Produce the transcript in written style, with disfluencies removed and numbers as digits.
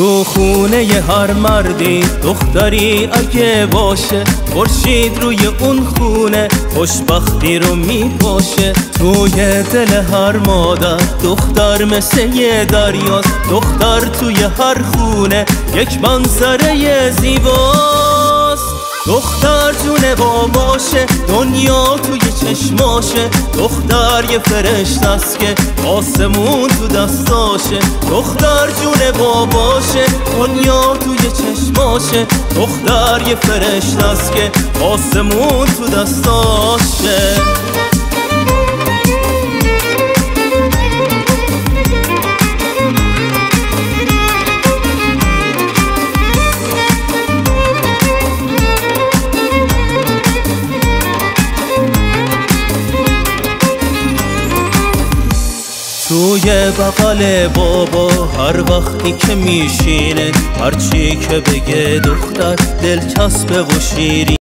تو خونه ی هر مردی دختری اگه باشه، خورشید روی اون خونه خوشبختی رو میپاشه. توی دل هر مادر دختر مثل یه دریاست، دختر توی هر خونه یک منظره زیباست. دختر جون باباشه، دنیا توی چشماشه، دختر یه فرشته است که آسمون تو دستاشه. دختر جون باباشه، دنیا توی چشماشه، دختر یه فرشته است که آسمون تو دستاشه. توی بغل بابا هر وقتی که میشینه، هرچی که بگه دختر دلچسبه و شیرین.